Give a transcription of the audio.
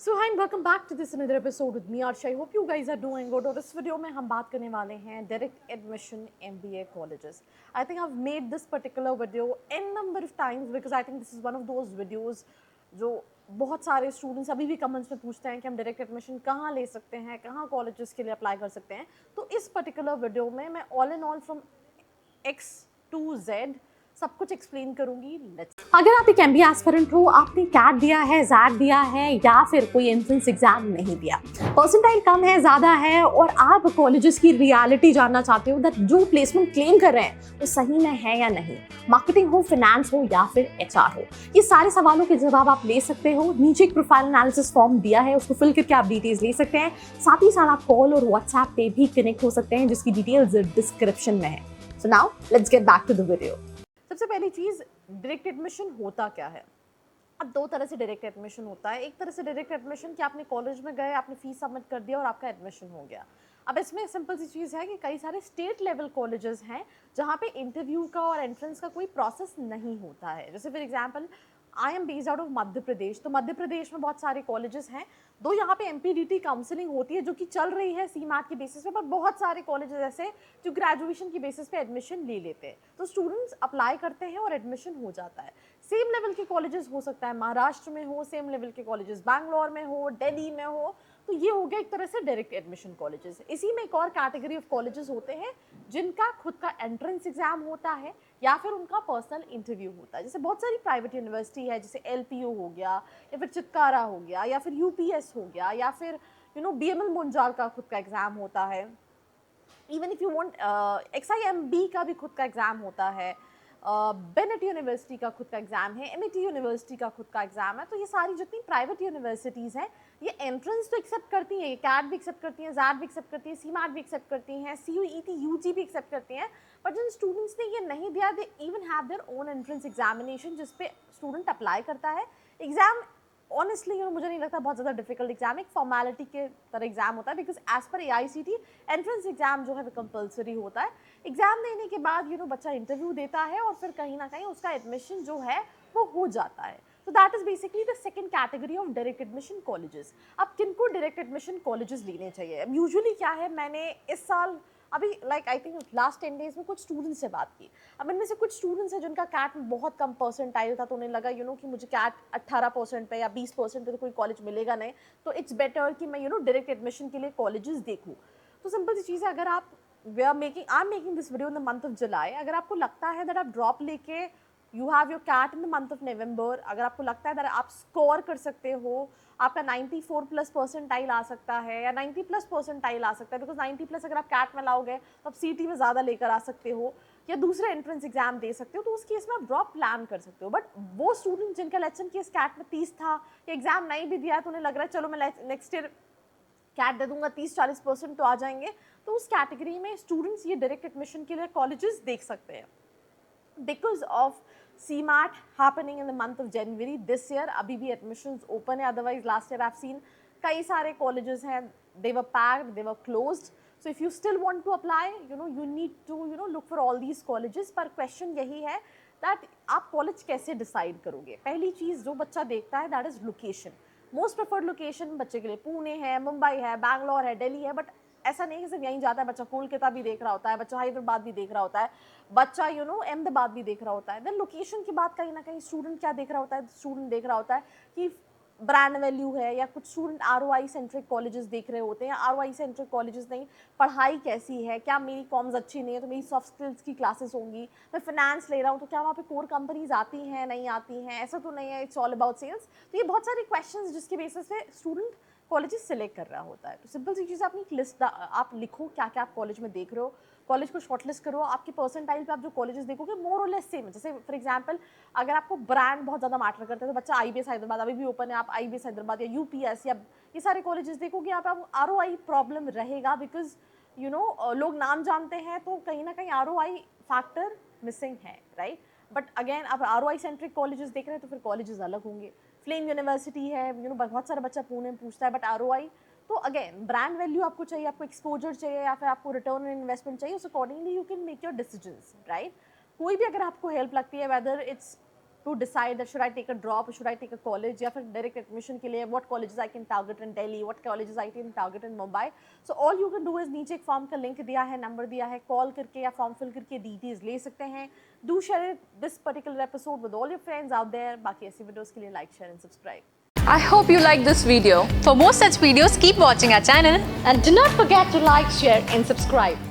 So hi and welcome back to this another episode with me Arsha. I hope you guys are doing good. और इस video में हम बात करने वाले हैं direct admission MBA colleges. I think I've made this particular video n number of times because I think this is one of those videos जो बहुत सारे स्टूडेंट्स अभी भी कमेंट्स में पूछते हैं कि हम डायरेक्ट एडमिशन कहाँ ले सकते हैं, कहाँ कॉलेजेस के लिए अप्लाई कर सकते हैं. तो इस पर्टिकुलर वीडियो में मैं all in all from X to Z सब कुछ एक्सप्लेन करूंगी. अगर आप एक MBA एस्पिरेंट हो, आपने कैट दिया है, जैट दिया है या फिर कोई एंट्रेंस एग्जाम नहीं दिया, परसेंटाइल कम है, ज़्यादा है और आप कॉलेजेस की रियलिटी जानना चाहते हो दैट जो प्लेसमेंट क्लेम कर रहे हैं वो सही में है या नहीं, मार्केटिंग हो, फाइनेंस हो या फिर HR हो, ये सारे सवालों के जवाब आप ले सकते हो. नीचे एक प्रोफाइल एनालिसिस फॉर्म दिया है, उसको फिल करके आप डिटेल्स ले सकते हैं. साथ ही साथ आप कॉल और व्हाट्सएप पे भी कनेक्ट हो सकते हैं जिसकी डिटेल्स डिस्क्रिप्शन में है. So now let's get back to the video. सबसे पहली चीज़, डायरेक्ट एडमिशन होता क्या है. अब दो तरह से डायरेक्ट एडमिशन होता है. एक तरह से डायरेक्ट एडमिशन कि आपने कॉलेज में गए, आपने फीस सबमिट कर दिया और आपका एडमिशन हो गया. अब इसमें सिंपल सी चीज़ है कि कई सारे स्टेट लेवल कॉलेजेस हैं जहाँ पे इंटरव्यू का और एंट्रेंस का कोई प्रोसेस नहीं होता है. जैसे for example I am based out of Madhya Pradesh, तो मध्य प्रदेश में बहुत सारे कॉलेजेस हैं. दो यहाँ पे MPDT काउंसलिंग होती है जो कि चल रही है CMAT के बेसिस पे, पर बहुत सारे कॉलेजेस ऐसे जो ग्रेजुएशन की बेसिस पे एडमिशन ले लेते हैं. तो स्टूडेंट्स अप्लाई करते हैं और एडमिशन हो जाता है. सेम लेवल के कॉलेजेस हो सकता है महाराष्ट्र में हो, सेम लेवल के कॉलेजेस बैंगलोर में हो, दिल्ली में हो. तो ये हो गया एक तरह से डायरेक्ट एडमिशन कॉलेजेस. इसी में एक और कैटेगरी ऑफ कॉलेजेस होते हैं जिनका खुद का एंट्रेंस एग्जाम होता है या फिर उनका पर्सनल इंटरव्यू होता है. जैसे बहुत सारी प्राइवेट यूनिवर्सिटी है, जैसे LPU हो गया या फिर चित्कारा हो गया या फिर UPS हो गया या फिर BML मुंजाल का खुद का एग्जाम होता है. Even if you want XIMB का भी खुद का एग्जाम होता है. बेनेट यूनिवर्सिटी का खुद का एग्जाम है, MIT यूनिवर्सिटी का खुद का एग्जाम है. तो ये सारी जितनी प्राइवेट यूनिवर्सिटीज़ हैं ये एंट्रेंस तो एक्सेप्ट करती हैं, ये कैट भी एक्सेप्ट करती हैं, जैट भी एक्सेप्ट करती हैं, CMAT भी एक्सेप्ट करती हैं, CUET UG भी एक्सेप्ट करती हैं. बट जिन स्टूडेंट्स ने ये नहीं दिया, they even have their own entrance examination जिस पे स्टूडेंट अप्लाई करता है. एग्जाम ऑनेस्टली मुझे नहीं लगता बहुत ज़्यादा डिफिकल्ट एग्जाम, एक फॉर्मेलिटी के तरह एग्जाम होता है. Because as per AICT entrance exam जो है वो कंपलसरी होता है. एग्जाम देने के बाद बच्चा इंटरव्यू देता है और फिर कहीं ना कहीं उसका एडमिशन जो है वो हो जाता है. तो that is basically the second category of direct admission colleges. अब किनको डायरेक्ट एडमिशन कॉलेजेस लेने चाहिए. अब यूजुअली क्या है, मैंने इस साल अभी आई थिंक लास्ट 10 डेज में कुछ स्टूडेंट्स से बात की. अब इनमें से कुछ स्टूडेंट्स हैं जिनका कैट में बहुत कम परसेंटाइल था, तो उन्हें लगा कि मुझे कैट 18% पे या 20% पे तो कोई कॉलेज मिलेगा नहीं, तो इट्स बेटर कि मैं डायरेक्ट एडमिशन के लिए कॉलेजेस देखूँ. तो सिंपल सी चीज़ है, अगर आप I am making this video in the month of July, अगर आपको लगता है दैट आप ड्रॉप लेके you have your CAT in the month of November, अगर आपको लगता है दैट आप स्कोर कर सकते हो, आपका 94 प्लस परसेंटाइल आ सकता है या 90 प्लस परसेंटाइल आ सकता है, बिकॉज 90 प्लस अगर आप कैट में लाओगे तो आप CT में ज़्यादा लेकर आ सकते हो या दूसरे एंट्रेंस एग्जाम दे सकते हो, तो उस केस में आप ड्रॉप प्लान कर सकते हो. बट वो स्टूडेंट जिनका लेक्चर केस कैट में 30 था या एग्जाम नहीं भी दिया तो उन्हें लग रहा है चलो मैं नेक्स्ट ईयर कैट दे दूंगा, 30-40% तो आ जाएंगे, तो उस कैटेगरी में स्टूडेंट्स ये डायरेक्ट एडमिशन के लिए कॉलेजेस देख सकते हैं. Because of CMAT happening in the month of January this year, अभी भी admissions open है. Otherwise last year I've seen कई सारे colleges हैं, they were packed, they were closed. So if you still want to apply, you need to look for all these colleges. पर question यही है that आप college कैसे decide करोगे. पहली चीज़ जो बच्चा देखता है that is location. Most preferred location बच्चे के लिए पुणे है, मुंबई है, बैंगलोर है, दिल्ली है. बट ऐसा नहीं कि सिर्फ यहीं जाता है बच्चा, कोलकाता भी देख रहा होता है बच्चा, हैदराबाद भी देख रहा होता है बच्चा, अहमदाबाद भी देख रहा होता है. देन लोकेशन की बात कहीं ना कहीं स्टूडेंट क्या देख रहा होता है, स्टूडेंट देख रहा होता है कि ब्रांड वैल्यू है, या कुछ स्टूडेंट ROI सेंट्रिक कॉलेजेस देख रहे होते हैं. ROI सेंट्रिक कॉलेजेस नहीं, पढ़ाई कैसी है, क्या मेरी कॉम्स अच्छी नहीं है तो मेरी सॉफ्ट स्किल्स की क्लासेस होंगी. मैं फाइनेंस ले रहा हूँ तो क्या वहाँ पे कोर कंपनीज आती हैं, नहीं आती हैं, ऐसा तो नहीं है इट्स ऑल अबाउट सेल्स. तो ये बहुत सारे क्वेश्चंस जिसके बेसिस पे स्टूडेंट कॉलेजेस सिलेक्ट कर रहा होता है. तो सिंपल सी चीज़, अपनी लिस्ट आप लिखो क्या क्या आप कॉलेज में देख रहे हो, कॉलेज को शॉर्टलिस्ट करो. आपके परसेंटाइल पे आप जो कॉलेजेस देखोगे मोर और लेस सेम. जैसे फॉर एग्जांपल अगर आपको ब्रांड बहुत ज़्यादा मैटर करता है तो बच्चा IBS हैदराबाद अभी भी ओपन है, आप IBS हैदराबाद या UPS या ये सारे कॉलेजेस देखोगे, यहाँ पे आप ROI प्रॉब्लम रहेगा. बिकॉज लोग नाम जानते हैं तो कहीं ना कहीं ROI फैक्टर मिसिंग है, राइट. बट अगेन आप ROI सेंट्रिक कॉलेजेस देख रहे हैं तो फिर कॉलेजेस अलग होंगे. फ्लेम यूनिवर्सिटी है, बहुत सारा बच्चा पुणे में पूछता है, बट ROI तो अगेन ब्रांड वैल्यू आपको चाहिए, आपको एक्सपोजर चाहिए या फिर आपको रिटर्न ऑन इन्वेस्टमेंट चाहिए. उस accordingly you can make your decisions, right. कोई भी अगर आपको हेल्प लगती है, whether it's to decide that should I take a drop or should I take a college, या फिर direct admission के लिए what colleges I can target in Delhi, what colleges I can target in Mumbai. So all you can do is नीचे एक form का link दिया है, number दिया है, call करके या form fill करके details ले सकते हैं. Do share this particular episode with all your friends out there. बाकी ऐसी videos के लिए like, share and subscribe. I hope you like this video. For more such videos, keep watching our channel. And do not forget to like, share and subscribe.